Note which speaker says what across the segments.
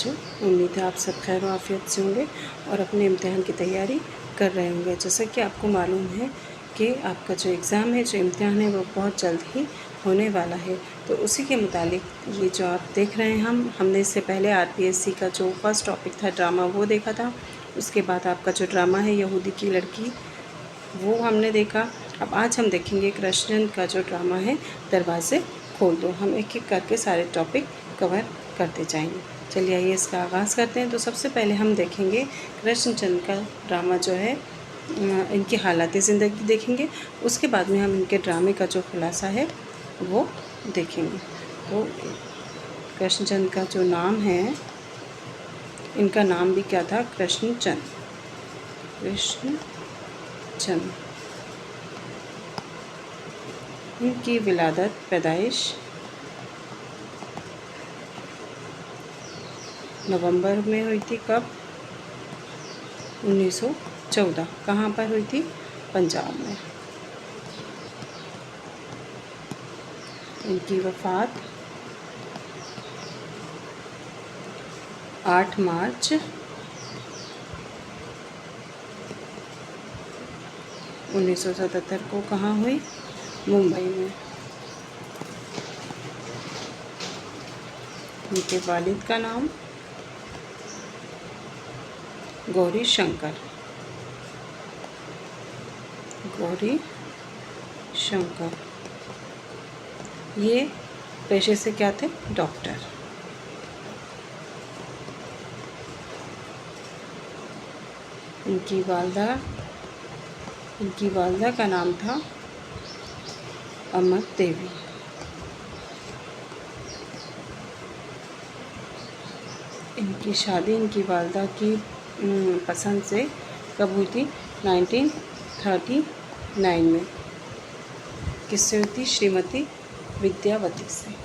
Speaker 1: बच्चों, उम्मीद है आप सब खैर आफियत से होंगे और अपने इम्तिहान की तैयारी कर रहे होंगे। जैसा कि आपको मालूम है कि आपका जो एग्ज़ाम है, जो इम्तिहान है, वो बहुत जल्द ही होने वाला है। तो उसी के मुतालिक ये जो आप देख रहे हैं, हमने इससे पहले आरपीएससी का जो फर्स्ट टॉपिक था ड्रामा, वो देखा था। उसके बाद आपका जो ड्रामा है यहूदी की लड़की, वो हमने देखा। अब आज हम देखेंगे कृष्णचंद का जो ड्रामा है दरवाज़े खोल दो। हम एक एक करके सारे टॉपिक कवर करते जाएंगे। चलिए आइए इसका आगाज़ करते हैं। तो सबसे पहले हम देखेंगे कृष्णचंद का ड्रामा जो है, इनकी हालात ज़िंदगी देखेंगे। उसके बाद में हम इनके ड्रामे का जो खुलासा है वो देखेंगे। तो कृष्णचंद का जो नाम है, इनका नाम भी क्या था? कृष्णचंद। कृष्णचंद। इनकी विलादत, पैदाइश नवंबर में हुई थी। कब? 1914। कहाँ पर हुई थी? पंजाब में। इनकी वफ़ात 8 मार्च 1977 को कहाँ हुई? मुंबई में। इनके वालिद का नाम गौरी शंकर। गौरी शंकर। ये पेशे से क्या थे? डॉक्टर। इनकी वालदा का नाम था अमर देवी। इनकी शादी इनकी वालदा की पसंद से कब हुई थी? 1939 में। किससे हुई थी? श्रीमती विद्यावती से।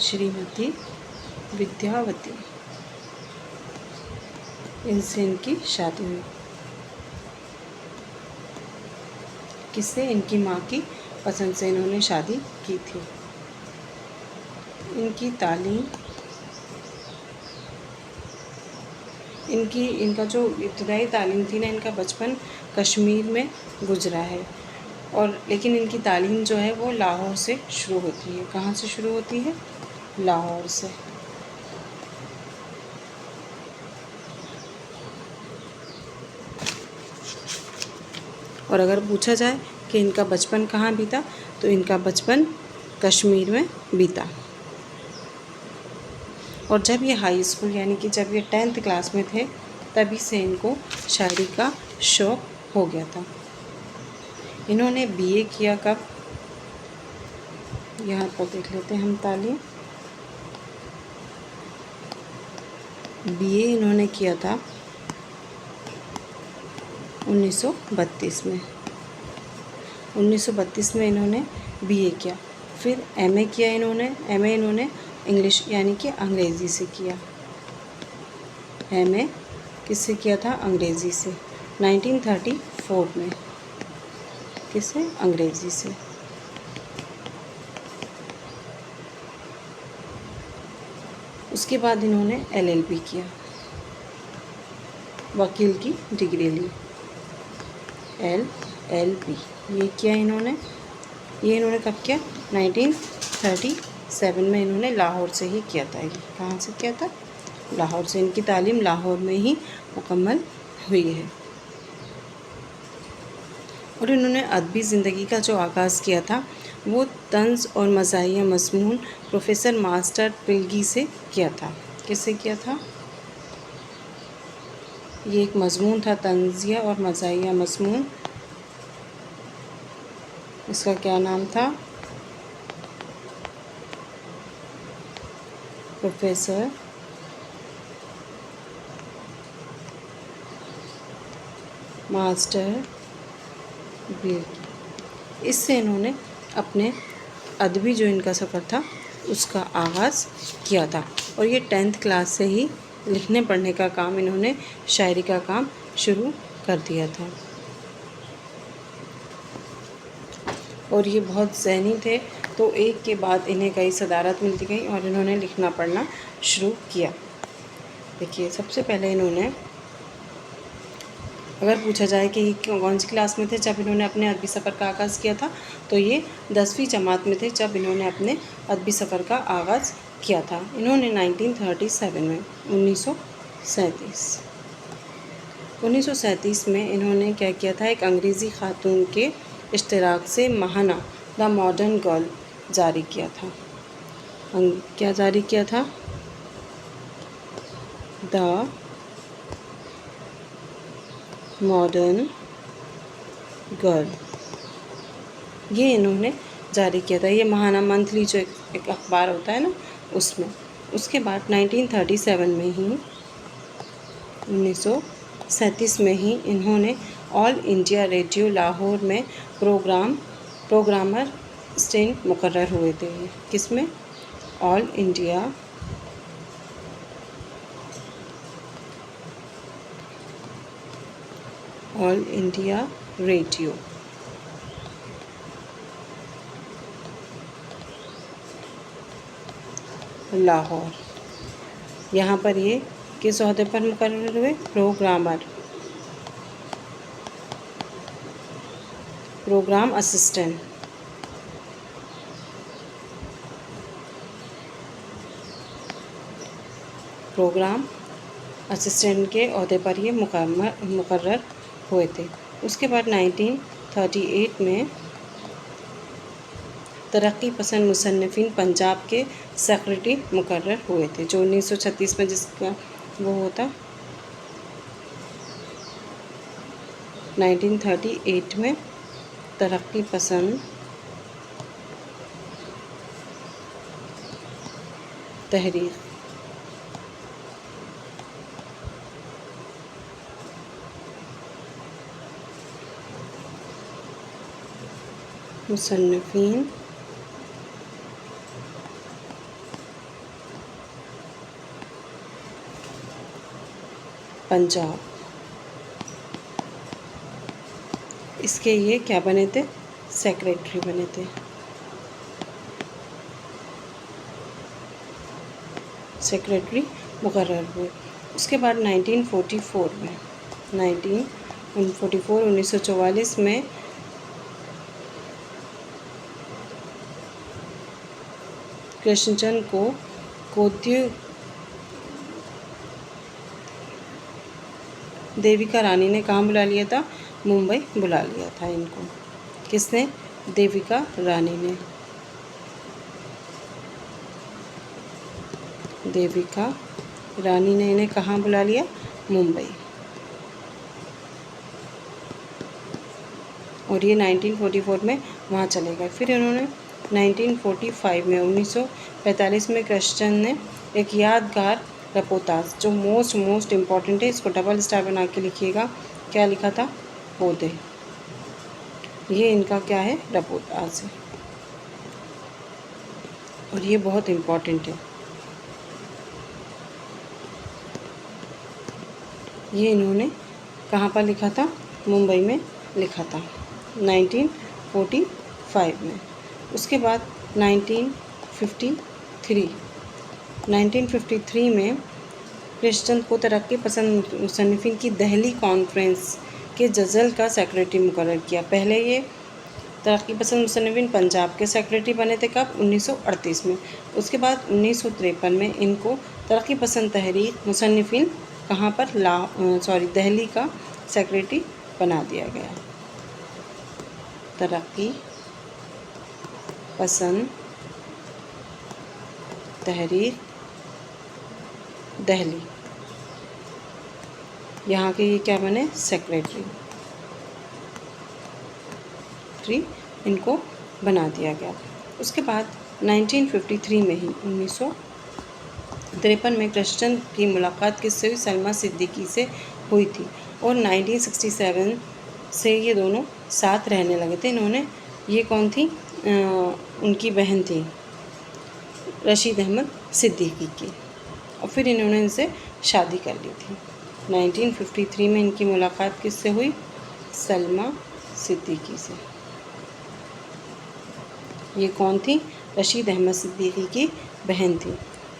Speaker 1: श्रीमती विद्यावती, इनसे इनकी शादी हुई। किससे? इनकी माँ की पसंद से इन्होंने शादी की थी। इनकी तालीम, इनका जो इब्तदाई तालीम थी ना, इनका बचपन कश्मीर में गुजरा है। और लेकिन इनकी तालीम जो है वो लाहौर से शुरू होती है। कहाँ से शुरू होती है? लाहौर से। और अगर पूछा जाए कि इनका बचपन कहाँ बीता, तो इनका बचपन कश्मीर में बीता। और जब ये हाई स्कूल यानी कि जब ये 10th क्लास में थे, तभी से इनको शायरी का शौक़ हो गया था। इन्होंने बीए किया कब? यहाँ पर देख लेते हैं हम तालीम। बीए इन्होंने किया था 1932 में। 1932 में इन्होंने बीए किया। फिर एमए किया इन्होंने। एमए इन्होंने इंग्लिश यानी कि अंग्रेज़ी से किया। एमए किससे किया था? अंग्रेज़ी से। 1934 में। किससे? अंग्रेज़ी से। उसके बाद इन्होंने एलएलबी किया, वकील की डिग्री ली। एलएलबी ये किया इन्होंने। ये इन्होंने कब किया? 1937 में इन्होंने लाहौर से ही किया था। ये कहाँ से किया था? लाहौर से। इनकी तालीम लाहौर में ही मुकम्मल हुई है। और इन्होंने अदबी ज़िंदगी का जो आगाज़ किया था वो तंज़ और मज़ाहिया मज़मून प्रोफेसर मास्टर पिलगी से किया था। किससे किया था? ये एक मज़मून था, तंज़िया और मज़ाहिया मज़मून। इसका क्या नाम था? प्रोफेसर मास्टर पिलगी। इससे इन्होंने अपने अदबी जो इनका सफ़र था उसका आगाज़ किया था। और ये 10th क्लास से ही लिखने पढ़ने का काम, इन्होंने शायरी का काम शुरू कर दिया था। और ये बहुत ज़हनी थे, तो एक के बाद इन्हें कई सदारत मिलती गई और इन्होंने लिखना पढ़ना शुरू किया। देखिए, सबसे पहले इन्होंने, अगर पूछा जाए कि कौन सी क्लास में थे जब इन्होंने अपने अदबी सफ़र का आगाज़ किया था, तो ये 10वीं जमात में थे जब इन्होंने अपने अदबी सफ़र का आगाज़ किया था। इन्होंने 1937 में 1937 में इन्होंने क्या किया था, एक अंग्रेज़ी खातून के इश्तिराक से महाना द मॉडर्न गर्ल जारी किया था। क्या जारी किया था? द मॉडर्न गर्ल, ये इन्होंने जारी किया था। ये महाना मंथली जो एक अखबार होता है ना, उसमें। उसके बाद 1937 में ही 1937 में ही इन्होंने ऑल इंडिया रेडियो लाहौर में प्रोग्रामर असिस्टेंट मुकर्रर हुए थे। किसमें? All India radio Lahore. यहाँ पर ये किस ओहदे पर मुकर्रर हुए? Programme assistant. प्रोग्राम असिस्टेंट के ओहदे पर ये मुकर्रर हुए थे। उसके बाद 1938 में तरक्की पसंद मुसन्निफ़ीन पंजाब के सेक्रेटरी मुकर्रर हुए थे। जो 1936 में जिसका वो होता, 1938 में तरक्की पसंद तहरीक मुसन्निफ़ीन पंजाब, इसके ये क्या बने थे? सेक्रेटरी बने थे। सेक्रेटरी मुकर्रर हुए। उसके बाद 1944 में कृष्णचंद को देविका रानी ने कहाँ बुला लिया था? मुंबई बुला लिया था इनको। किसने? देविका रानी ने। देविका रानी ने इन्हें कहाँ बुला लिया? मुंबई। और ये 1944 में वहाँ चले गए। फिर इन्होंने 1945 में कृष्णचंद ने एक यादगार रपोताज, जो मोस्ट इम्पॉर्टेंट है, इसको डबल स्टार बना के लिखिएगा। क्या लिखा था? पौधे। ये इनका क्या है? रपोताज है, और ये बहुत इम्पॉर्टेंट है। ये इन्होंने कहाँ पर लिखा था? मुंबई में लिखा था 1945 में। उसके बाद 1953 में कृष्णचंद को तरक्की पसंद मुसन्निफ़ीन की दिल्ली कॉन्फ्रेंस के जजल का सेक्रेटरी मुकर्रर किया। पहले ये तरक्की पसंद मुसन्निफ़ीन पंजाब के सेक्रेटरी बने थे। कब? 1938 में। उसके बाद 1953 में इनको तरक्की पसंद तहरीक मुसन्निफ़ीन कहाँ पर? दिल्ली का सेक्रेटरी बना दिया गया। तरक्की पसंद तहरीक दिल्ली, यहाँ के ये क्या बने? सेक्रेटरी। इनको बना दिया गया। उसके बाद 1953 में ही 1953 में कृष्णचंद की मुलाकात किससे हुई? सलमा सिद्दीकी से हुई थी। और 1967 से ये दोनों साथ रहने लगे थे। इन्होंने, ये कौन थी? उनकी बहन थी रशीद अहमद सिद्दीकी की, और फिर इन्होंने इनसे शादी कर ली थी। 1953 में इनकी मुलाकात किससे हुई? सलमा सिद्दीकी से। ये कौन थी? रशीद अहमद सिद्दीकी की बहन थी।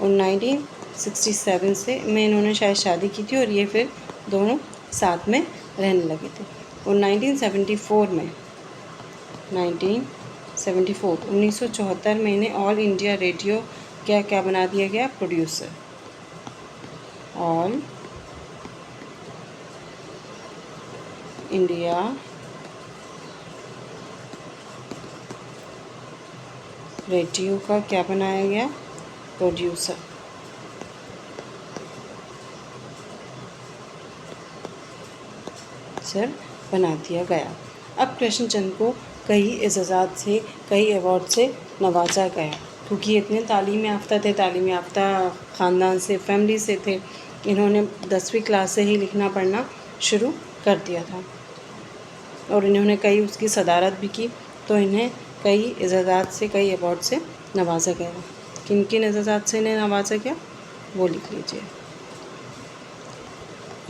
Speaker 1: और 1967 से में इन्होंने शायद शादी की थी और ये फिर दोनों साथ में रहने लगे थे। और 1974 में इन्हें ऑल इंडिया रेडियो क्या बना दिया गया? प्रोड्यूसर। ऑल इंडिया रेडियो का क्या बनाया गया? प्रोड्यूसर। सर बना दिया गया। अब कृष्णचंद को कई एजाज़ात से, कई अवार्ड से नवाजा गया, क्योंकि ये इतने तालीम याफ्ता थे, तालीम याफ्ता ख़ानदान से, फैमिली से थे। इन्होंने 10वीं क्लास से ही लिखना पढ़ना शुरू कर दिया था और इन्होंने कई उसकी सदारत भी की, तो इन्हें कई एजाज़ात से, कई अवार्ड से नवाजा गया। किन किन एजाज़ात से इन्हें नवाजा गया वो लिख लीजिए।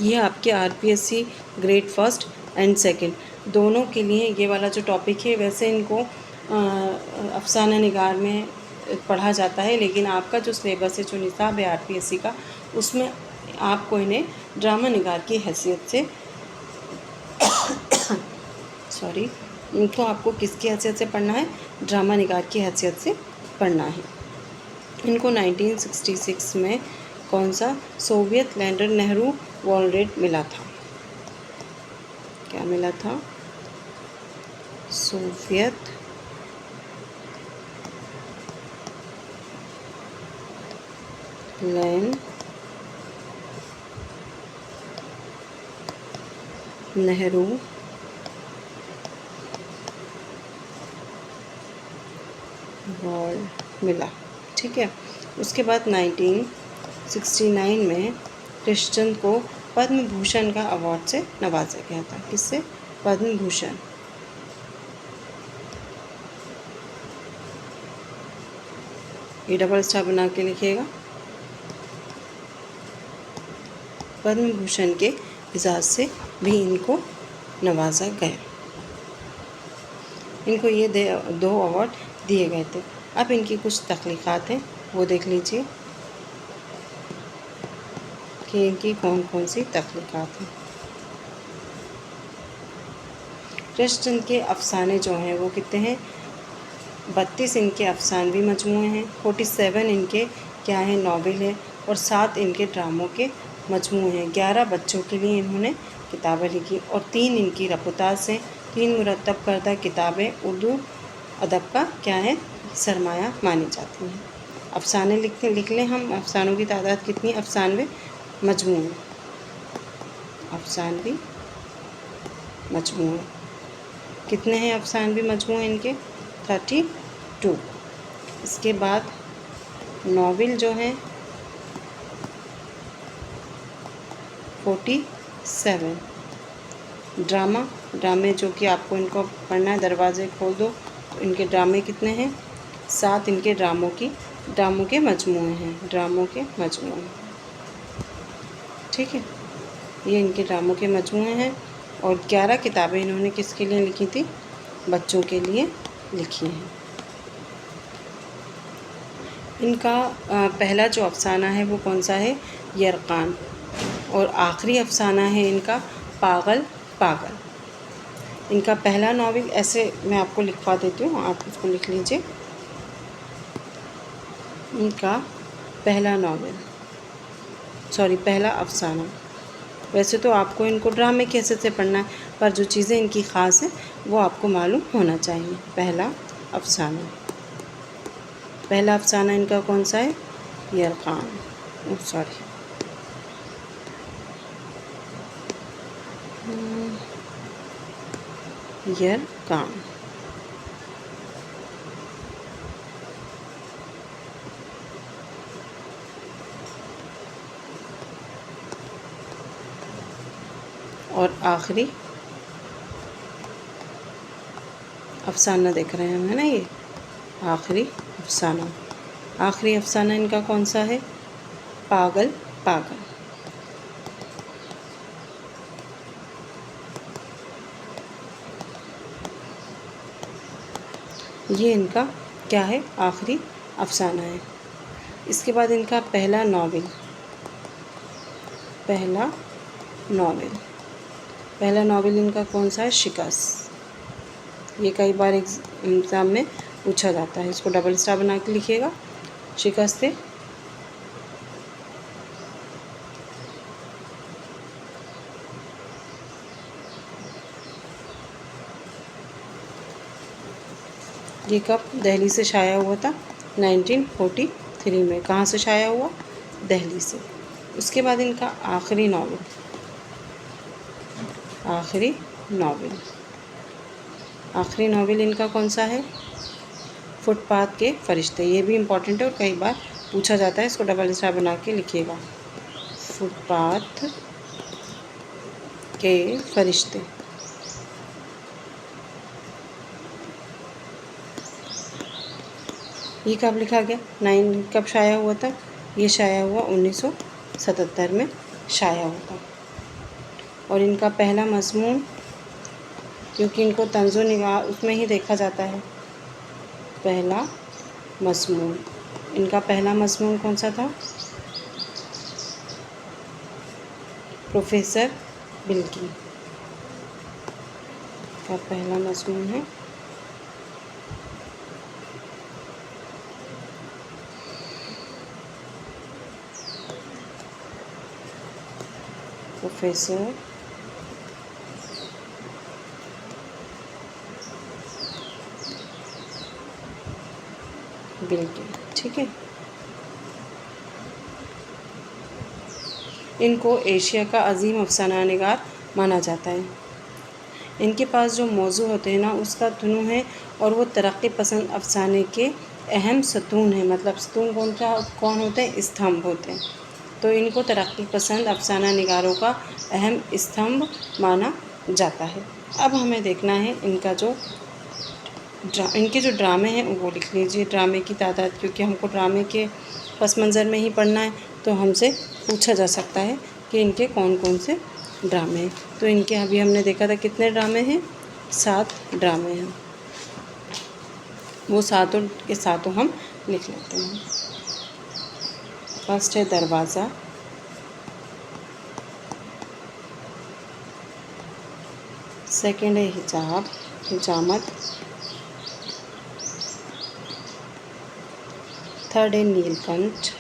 Speaker 1: ये आपके RPSC grade first and second दोनों के लिए ये वाला जो टॉपिक है, वैसे इनको अफसाना निगार में पढ़ा जाता है, लेकिन आपका जो सिलेबस है, जो निसाब है RPSC का, उसमें आपको इन्हें ड्रामा निगार की हैसियत से इनको आपको किसकी हैसियत से पढ़ना है? ड्रामा निगार की हैसियत से पढ़ना है। इनको 1966 में कौन सा सोवियत लैंडर नेहरू वॉलरेट मिला था? क्या मिला था? सोवियत लैंड नेहरू वॉर्ड मिला। ठीक है। उसके बाद 1969 में कृष्णचंद को पद्म भूषण का अवार्ड से नवाजा गया था। किससे? पद्म भूषण। ये डबल स्टार बना के लिखिएगा। पद्म भूषण के एजाज़ से भी इनको नवाजा गया। इनको ये 2 अवार्ड दिए गए थे। अब इनकी कुछ तख्लीक़ात हैं, वो देख लीजिए कि इनकी कौन कौन सी तख्लीक़ात हैं। कृष्णचंद के अफ़साने जो हैं वो कितने हैं? 32 इनके अफ़सानवी मजमूए हैं, 47 इनके क्या हैं? नावल है, और 7 इनके ड्रामों के मजमूए हैं। 11 बच्चों के लिए इन्होंने किताबें लिखी और 3 इनकी रपुतास हैं। 3 मुरतब करदा किताबें उर्दू अदब का क्या है? सरमाया मानी जाती हैं। अफ़साने लिख लें हम। अफ़सानों की तादाद कितनी? अफ़सानवे मजमूए, अफ़सानवी मजमूए कितने हैं? अफ़सानवी मजमूए इनके 32। इसके बाद नावल जो हैं 47। ड्रामे जो कि आपको इनको पढ़ना है, दरवाज़े खोल दो, तो इनके ड्रामे कितने हैं? 7 इनके ड्रामों के मजमूए हैं। ड्रामों के मजमूए, ठीक है। ये इनके ड्रामों के मजमूए हैं। और 11 किताबें इन्होंने किसके लिए लिखी थी? बच्चों के लिए लिखी हैं। इनका पहला जो अफ़साना है वो कौन सा है? यरकान। और आखिरी अफ़साना है इनका पागल पागल। इनका पहला नावल, ऐसे मैं आपको लिखवा देती हूँ, आप उसको लिख लीजिए। इनका पहला पहला अफ़साना। वैसे तो आपको इनको ड्रामे की हैसियत से पढ़ना है, पर जो चीज़ें इनकी ख़ास हैं वो आपको मालूम होना चाहिए। पहला अफ़साना इनका कौन सा है? यरकान। यरकान। और आखिरी अफ़साना देख रहे हैं हम, है ना? ये आखिरी अफसाना। आखिरी अफसाना इनका कौन सा है? पागल पागल। ये इनका क्या है? आखिरी अफसाना है। इसके बाद इनका पहला नावल। पहला नावल इनका कौन सा है? शिकस्त। ये कई बार एग्ज़ाम में पूछा जाता है, इसको डबल स्टार बना के लिखिएगा। शिकस्त है। ये कब दिल्ली से शाया हुआ था? 1943 में। कहाँ से शाया हुआ? दिल्ली से। उसके बाद इनका आखिरी नावल। आखिरी नावल इनका कौन सा है? फुटपाथ के फरिश्ते। ये भी इम्पॉर्टेंट है और कई बार पूछा जाता है, इसको डबल स्टार बना के लिखिएगा। फुटपाथ के फरिश्ते। ये कब लिखा गया? कब शाया हुआ था? ये शाया हुआ 1977 में शाया हुआ था। और इनका पहला मज़मून, क्योंकि इनको तंज़ो निगाह उसमें ही देखा जाता है। पहला मज़मून, इनका पहला मज़मून कौन सा था? प्रोफेसर बिल्की का पहला मज़मून है प्रोफेसर बिल्की। ठीक है। इनको एशिया का अजीम अफसाना निगार माना जाता है। इनके पास जो मौजू होते हैं ना, उसका तनु है और वो तरक्की पसंद अफसाने के अहम सतून हैं। मतलब सतून कौन होते हैं? स्तंभ होते हैं। तो इनको तरक्की पसंद अफसाना निगारों का अहम स्तंभ माना जाता है। अब हमें देखना है इनके जो ड्रामे हैं वो लिख लीजिए। ड्रामे की तादाद, क्योंकि हमको ड्रामे के पस मंज़र में ही पढ़ना है, तो हमसे पूछा जा सकता है कि इनके कौन कौन से ड्रामे हैं। तो इनके अभी हमने देखा था कितने ड्रामे हैं? 7 ड्रामे हैं। वो सातों के सातों हम लिख लेते हैं। फर्स्ट है दरवाज़ा। सेकंड है हिजामत। थर्ड है नीलकंठ।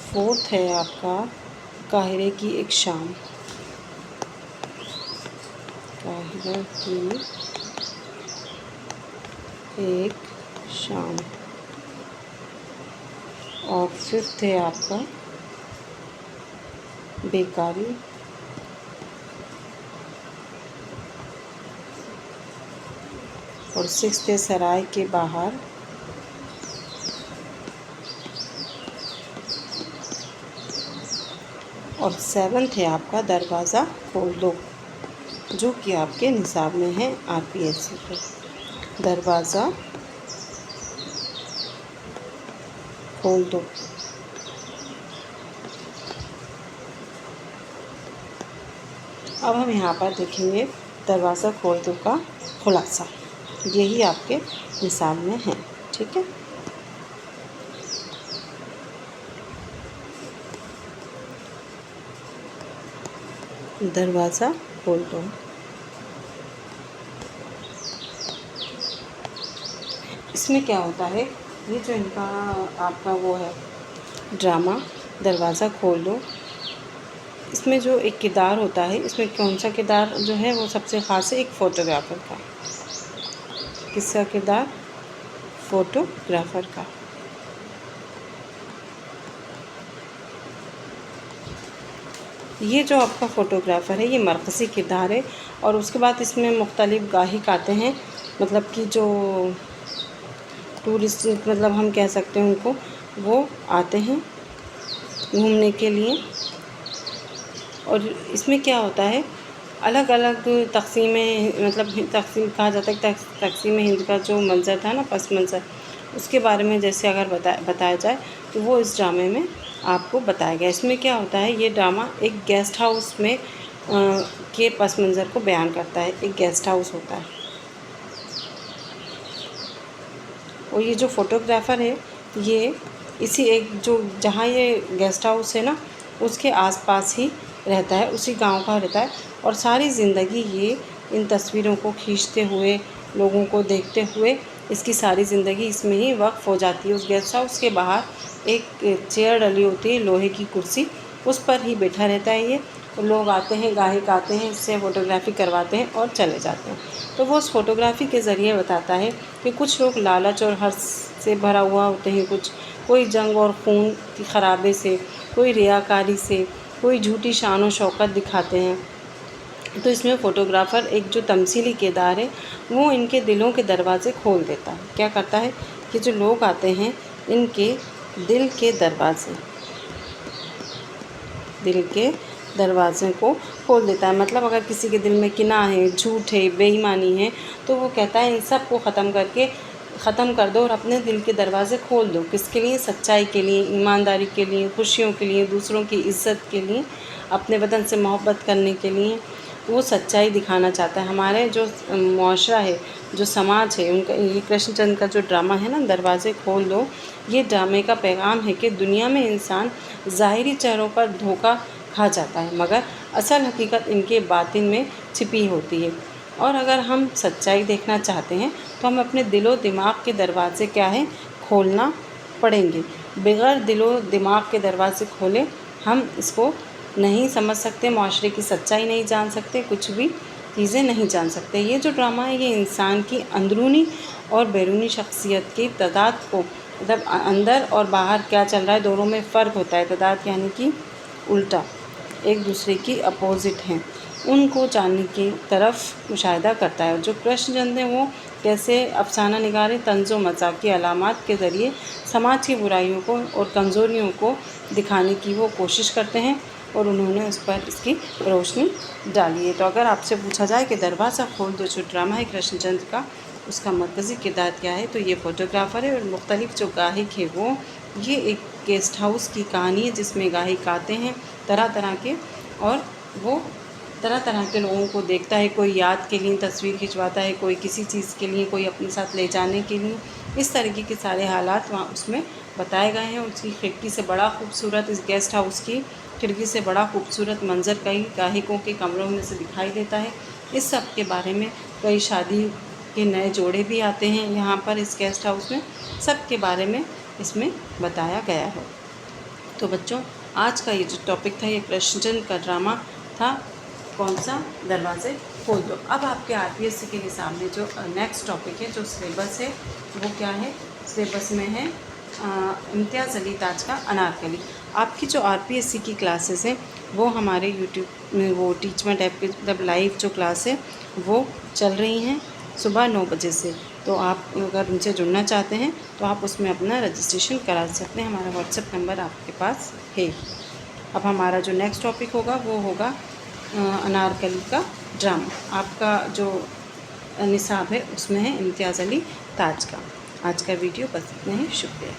Speaker 1: फोर्थ है आपका काहिरे की एक शाम। काहिरा की एक शाम। और फिफ्थ है आपका बेकारी। और सिक्स्थ है सराय के बाहर। और सेवन्थ है आपका दरवाज़ा खोल दो, जो कि आपके निसाब में है RPSC पे। दरवाज़ा खोल दो। अब हम यहाँ पर देखेंगे दरवाज़ा खोल दो का खुलासा। यही आपके निसाब में है। ठीक है। दरवाज़ा खोल दो। इसमें क्या होता है? ये जो इनका आपका वो है ड्रामा दरवाज़ा खोल दो, इसमें जो एक किरदार होता है, इसमें कौन सा किरदार जो है वो सबसे ख़ास है? एक फ़ोटोग्राफ़र का। किसका किरदार? फ़ोटोग्राफ़र का। ये जो आपका फ़ोटोग्राफ़र है ये मरकज़ी किरदार है। और उसके बाद इसमें मुख्तलिफ़ गायक आते हैं, मतलब कि जो टूरिस्ट, मतलब हम कह सकते हैं उनको, वो आते हैं घूमने के लिए। और इसमें क्या होता है अलग अलग तक़सीम मतलब तक़सीम कहा जाता है, तक़सीम हिंद का जो मंज़र था ना, पस मंज़र, उसके बारे में जैसे अगर बताया जाए तो वो इस ड्रामे में आपको बताया गया। इसमें क्या होता है, ये ड्रामा एक गेस्ट हाउस में के पस मंज़र को बयान करता है। एक गेस्ट हाउस होता है और ये जो फ़ोटोग्राफ़र है ये इसी एक जो जहाँ ये गेस्ट हाउस है ना उसके आसपास ही रहता है, उसी गांव का रहता है और सारी ज़िंदगी ये इन तस्वीरों को खींचते हुए, लोगों को देखते हुए इसकी सारी ज़िंदगी इसमें ही वक्फ हो जाती है। उस गेस्ट हाउस के बाहर एक चेयर डली होती है, लोहे की कुर्सी, उस पर ही बैठा रहता है ये। लोग आते हैं, गायक आते हैं, इससे फ़ोटोग्राफ़ी करवाते हैं और चले जाते हैं। तो वो उस फ़ोटोग्राफ़ी के ज़रिए बताता है कि कुछ लोग लालच और हर्ष से भरा हुआ होते हैं, कोई जंग और खून की खराबे से, कोई रियाकारी से, कोई झूठी शान और शौकत दिखाते हैं। तो इसमें फ़ोटोग्राफ़र एक जो तमसीली किरदार है वो इनके दिलों के दरवाज़े खोल देता है। क्या करता है कि जो लोग आते हैं इनके दिल के दरवाज़े को खोल देता है। मतलब अगर किसी के दिल में किना है, झूठ है, बेईमानी है, तो वो कहता है इन सब को ख़त्म कर दो और अपने दिल के दरवाज़े खोल दो। किसके लिए? सच्चाई के लिए, ईमानदारी के लिए, खुशियों के लिए, दूसरों की इज़्ज़त के लिए, अपने वतन से मोहब्बत करने के लिए। वो सच्चाई दिखाना चाहता है। हमारे जो मुआशरा है, जो समाज है, उनका ये कृष्णचंद्र का जो ड्रामा है ना, दरवाज़े खोल दो, ये ड्रामे का पैगाम है कि दुनिया में इंसान ज़ाहिरी चेहरों पर धोखा खा जाता है, मगर असल हकीकत इनके बातिन में छिपी होती है। और अगर हम सच्चाई देखना चाहते हैं तो हम अपने दिलो दिमाग के दरवाज़े क्या है, खोलना पड़ेंगे। बग़ैर दिलो दिमाग के दरवाज़े खोले हम इसको नहीं समझ सकते, माशरे की सच्चाई नहीं जान सकते, कुछ भी चीज़ें नहीं जान सकते। ये जो ड्रामा है ये इंसान की अंदरूनी और बैरूनी शख्सियत की तदाद को, मतलब अंदर और बाहर क्या चल रहा है दोनों में फ़र्क होता है। तदाद यानी कि उल्टा, एक दूसरे की अपोज़िट हैं, उनको जानने की तरफ मुशाहिदा करता है। जो कृष्णचंद्र हैं वो कैसे अफ़साना निगार तंज़ो मज़ाक़ की अलामात के ज़रिए समाज की बुराइयों को और कमज़ोरियों को दिखाने की वो कोशिश करते हैं और उन्होंने उस पर इसकी रोशनी डाली है। तो अगर आपसे पूछा जाए कि दरवाज़ा खोल दो जो ड्रामा है कृष्णचंद्र का, उसका मरकज़ी किरदार क्या है, तो ये फ़ोटोग्राफ़र है और मुख्तलिफ़ जो गायक है वो, ये एक गेस्ट हाउस की कहानी है जिसमें गायक आते हैं तरह तरह के और वो तरह तरह के लोगों को देखता है। कोई याद के लिए तस्वीर खिंचवाता है, कोई किसी चीज़ के लिए, कोई अपने साथ ले जाने के लिए। इस तरीके के सारे हालात वहाँ उसमें बताए गए हैं। उसकी खिड़की से बड़ा खूबसूरत, इस गेस्ट हाउस की खिड़की से बड़ा खूबसूरत मंज़र कई गायकों के कमरों में से दिखाई देता है। इस सब के बारे में कई शादी के नए जोड़े भी आते हैं यहाँ पर इस गेस्ट हाउस में, सब के बारे में इसमें बताया गया है। तो बच्चों, आज का ये जो टॉपिक था ये कृष्णचंद्र का ड्रामा था, कौन सा, दरवाज़े खोल दो। अब आपके आरपीएससी के लिए सामने जो नेक्स्ट टॉपिक है, जो सिलेबस है वो क्या है, सिलेबस में है इम्तियाज़ अली ताज का अनारकली। आपकी जो आरपीएससी की क्लासेस हैं वो हमारे यूट्यूब में वो टीचमेंट ऐप पे मतलब लाइव जो क्लास है वो चल रही हैं सुबह 9 बजे से। तो आप अगर उनसे जुड़ना चाहते हैं तो आप उसमें अपना रजिस्ट्रेशन करा सकते हैं। हमारा व्हाट्सएप नंबर आपके पास है। अब हमारा जो नेक्स्ट टॉपिक होगा वो होगा अनारकली का ड्रामा। आपका जो निसाब है उसमें है इम्तियाज़ अली ताज का। आज का वीडियो बस इतना ही, शुक्रिया।